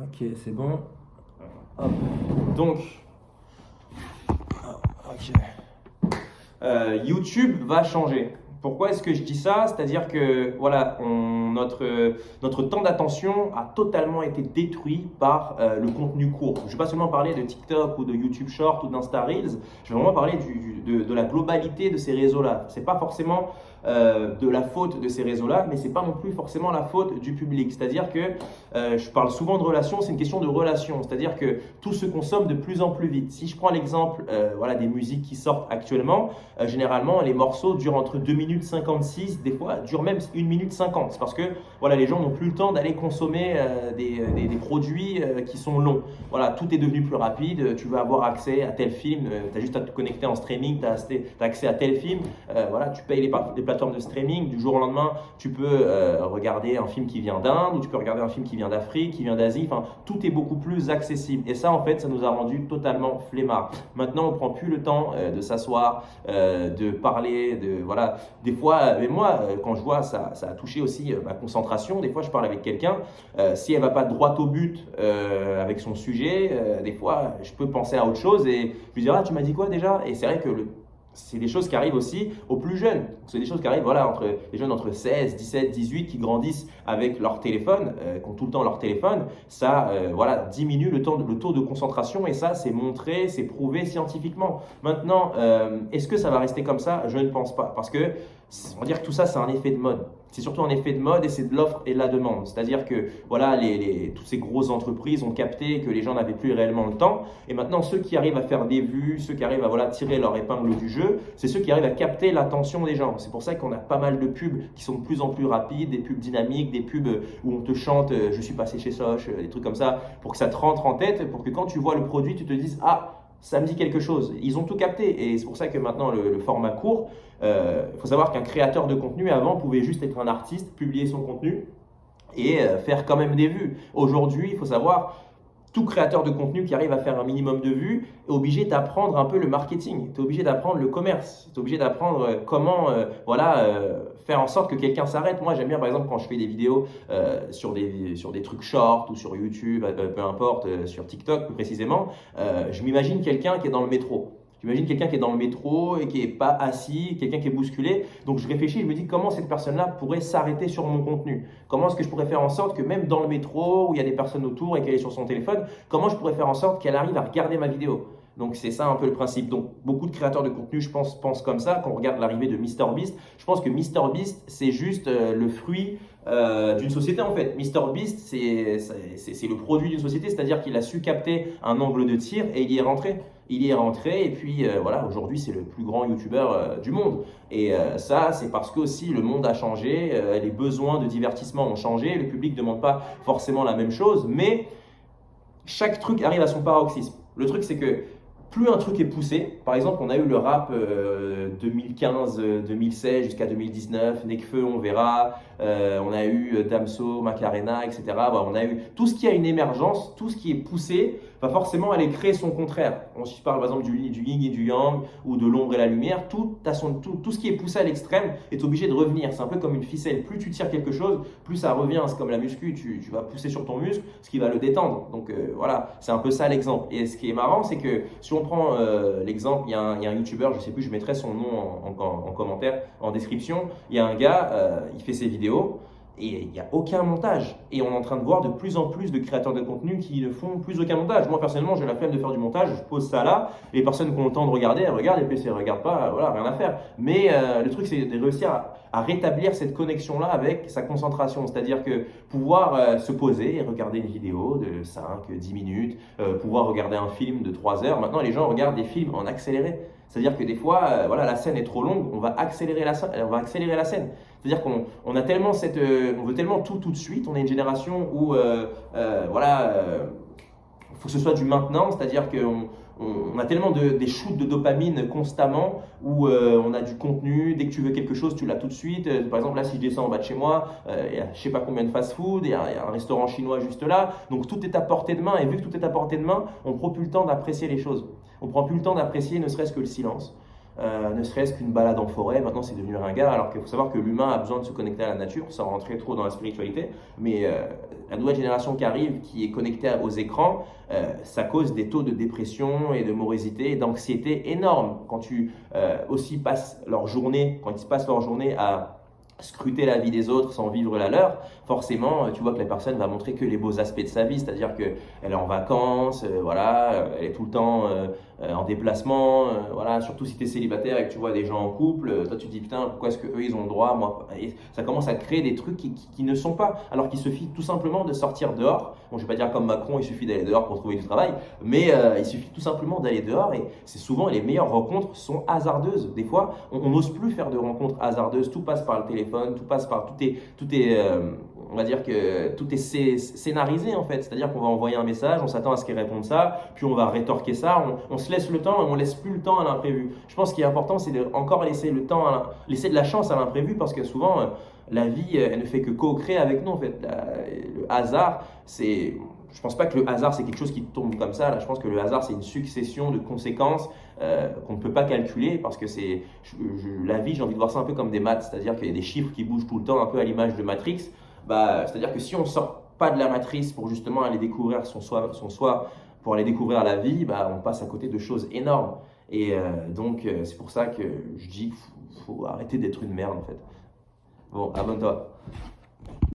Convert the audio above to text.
Ok, c'est bon. Hop. Donc, ok. YouTube va changer. Pourquoi est-ce que je dis ça? C'est-à-dire que voilà, notre temps d'attention a totalement été détruit par le contenu court. Je ne vais pas seulement parler de TikTok ou de YouTube Short ou d'Insta Reels, je vais vraiment parler de la globalité de ces réseaux-là. Ce n'est pas forcément de la faute de ces réseaux-là, mais ce n'est pas non plus forcément la faute du public. C'est-à-dire que je parle souvent de relations, c'est une question de relation. C'est-à-dire que tout se consomme de plus en plus vite. Si je prends l'exemple voilà, des musiques qui sortent actuellement, généralement les morceaux durent entre 2 minutes 56, des fois durent même 1 minute 50. C'est parce que voilà, les gens n'ont plus le temps d'aller consommer des produits qui sont longs. Voilà, tout est devenu plus rapide. Tu veux avoir accès à tel film, tu as juste à te connecter en streaming, tu as accès à tel film. Voilà, tu payes les plateformes de streaming. Du jour au lendemain, tu peux regarder un film qui vient d'Inde ou tu peux regarder un film qui vient d'Afrique, qui vient d'Asie. Enfin, tout est beaucoup plus accessible. Et ça, en fait, ça nous a rendu totalement flemmards. Maintenant, on ne prend plus le temps de s'asseoir, de parler, voilà. Des fois, mais moi, quand je vois, ça a touché aussi ma concentration. Des fois, je parle avec quelqu'un, si elle va pas droit au but avec son sujet, des fois, je peux penser à autre chose et je lui dire, ah, tu m'as dit quoi déjà? Et c'est vrai que c'est des choses qui arrivent aussi aux plus jeunes. C'est des choses qui arrivent voilà, entre les jeunes entre 16, 17, 18 qui grandissent avec leur téléphone, qui ont tout le temps leur téléphone. Ça voilà, diminue le taux de concentration et ça, c'est montré, c'est prouvé scientifiquement. Maintenant, est-ce que ça va rester comme ça? Je ne pense pas. Parce que on va dire que tout ça, c'est un effet de mode. C'est surtout un effet de mode et c'est de l'offre et de la demande. C'est-à-dire que voilà, toutes ces grosses entreprises ont capté que les gens n'avaient plus réellement le temps. Et maintenant, ceux qui arrivent à faire des vues, ceux qui arrivent à voilà, tirer leur épingle du jeu, c'est ceux qui arrivent à capter l'attention des gens. C'est pour ça qu'on a pas mal de pubs qui sont de plus en plus rapides, des pubs dynamiques, des pubs où on te chante je suis passé chez Soch, des trucs comme ça, pour que ça te rentre en tête, pour que quand tu vois le produit, tu te dises ah, ça me dit quelque chose. Ils ont tout capté et c'est pour ça que maintenant le format court, faut savoir qu'un créateur de contenu avant pouvait juste être un artiste, publier son contenu et faire quand même des vues. Aujourd'hui, il faut savoir, tout créateur de contenu qui arrive à faire un minimum de vues est obligé d'apprendre un peu le marketing, tu es obligé d'apprendre le commerce, tu es obligé d'apprendre comment voilà, faire en sorte que quelqu'un s'arrête. Moi, j'aime bien, par exemple, quand je fais des vidéos sur des trucs short ou sur YouTube, peu importe, sur TikTok plus précisément, je m'imagine quelqu'un qui est dans le métro. J'imagine quelqu'un qui est dans le métro et qui n'est pas assis, quelqu'un qui est bousculé. Donc je réfléchis, je me dis comment cette personne-là pourrait s'arrêter sur mon contenu. Comment est-ce que je pourrais faire en sorte que même dans le métro où il y a des personnes autour et qu'elle est sur son téléphone, comment je pourrais faire en sorte qu'elle arrive à regarder ma vidéo. Donc c'est ça un peu le principe. Donc beaucoup de créateurs de contenu, je pense, pensent comme ça. Quand on regarde l'arrivée de MrBeast, je pense que MrBeast, c'est juste le fruit d'une société en fait. MrBeast, c'est le produit d'une société, c'est-à-dire qu'il a su capter un angle de tir et il y est rentré. Il y est rentré et puis voilà, aujourd'hui c'est le plus grand youtubeur du monde. Et ça, c'est parce que aussi le monde a changé, les besoins de divertissement ont changé, le public ne demande pas forcément la même chose, mais chaque truc arrive à son paroxysme. Le truc, c'est que plus un truc est poussé, par exemple, on a eu le rap 2015-2016 jusqu'à 2019, Nekfeu, on verra, on a eu Damso, Macarena, etc. Bon, on a eu tout ce qui a une émergence, tout ce qui est poussé, va forcément aller créer son contraire. Si je parle par exemple du yin et du yang ou de l'ombre et la lumière, tout ce qui est poussé à l'extrême est obligé de revenir. C'est un peu comme une ficelle. Plus tu tires quelque chose, plus ça revient. C'est comme la muscu, tu vas pousser sur ton muscle, ce qui va le détendre. Donc voilà, c'est un peu ça l'exemple. Et ce qui est marrant, c'est que si on prend l'exemple, il y a un youtubeur, je ne sais plus, je mettrai son nom en commentaire, en description. Il y a un gars, il fait ses vidéos. Et il n'y a aucun montage. Et on est en train de voir de plus en plus de créateurs de contenu qui ne font plus aucun montage. Moi, personnellement, j'ai la flemme de faire du montage. Je pose ça là. Les personnes qui ont le temps de regarder, elles regardent. Et puis, si elles ne regardent pas, voilà, rien à faire. Mais le truc, c'est de réussir à rétablir cette connexion-là avec sa concentration. C'est-à-dire que pouvoir se poser et regarder une vidéo de 5, 10 minutes, pouvoir regarder un film de 3 heures. Maintenant, les gens regardent des films en accéléré. C'est-à-dire que des fois, voilà, la scène est trop longue, on va accélérer la scène. C'est-à-dire qu'on a tellement on veut tellement tout de suite. On est une génération où, voilà, faut que ce soit du maintenant. C'est-à-dire qu'on a tellement des shoots de dopamine constamment où on a du contenu. Dès que tu veux quelque chose, tu l'as tout de suite. Par exemple, là, si je descends en bas de chez moi, il y a je sais pas combien de fast-food, il y a un restaurant chinois juste là. Donc tout est à portée de main. Et vu que tout est à portée de main, on ne prend plus le temps d'apprécier les choses. On ne prend plus le temps d'apprécier ne serait-ce que le silence. ne serait-ce qu'une balade en forêt, maintenant c'est devenu ringard, alors qu'il faut savoir que l'humain a besoin de se connecter à la nature, sans rentrer trop dans la spiritualité, mais la nouvelle génération qui arrive, qui est connectée aux écrans, ça cause des taux de dépression et de morosité et d'anxiété énormes. Quand aussi passent leur journée, quand ils passent leur journée à scruter la vie des autres sans vivre la leur, forcément, tu vois que la personne va montrer que les beaux aspects de sa vie, c'est-à-dire qu'elle est en vacances, voilà, elle est tout le temps en déplacement, voilà, surtout si tu es célibataire et que tu vois des gens en couple, toi tu te dis putain, pourquoi est-ce qu'eux ils ont le droit, moi, et ça commence à créer des trucs qui ne sont pas, alors qu'il suffit tout simplement de sortir dehors. Bon, je vais pas dire comme Macron, il suffit d'aller dehors pour trouver du travail, mais il suffit tout simplement d'aller dehors et c'est souvent les meilleures rencontres sont hasardeuses. Des fois, on n'ose plus faire de rencontres hasardeuses, tout passe par le téléphone, tout passe par, tout est on va dire que tout est scénarisé en fait, c'est-à-dire qu'on va envoyer un message, on s'attend à ce qu'il réponde ça, puis on va rétorquer ça, on se laisse le temps et on laisse plus le temps à l'imprévu. Je pense qu'il est important, c'est de encore laisser le temps, laisser de la chance à l'imprévu parce que souvent la vie, elle ne fait que co-créer avec nous en fait. Le hasard, je pense pas que le hasard c'est quelque chose qui tombe comme ça. Là, je pense que le hasard c'est une succession de conséquences qu'on ne peut pas calculer parce que la vie, j'ai envie de voir ça un peu comme des maths, c'est-à-dire qu'il y a des chiffres qui bougent tout le temps, un peu à l'image de Matrix. C'est-à-dire que si on sort pas de la matrice pour justement aller découvrir son soi, pour aller découvrir la vie, on passe à côté de choses énormes. Et donc, c'est pour ça que je dis qu'il faut arrêter d'être une merde en fait. Bon, abonne-toi.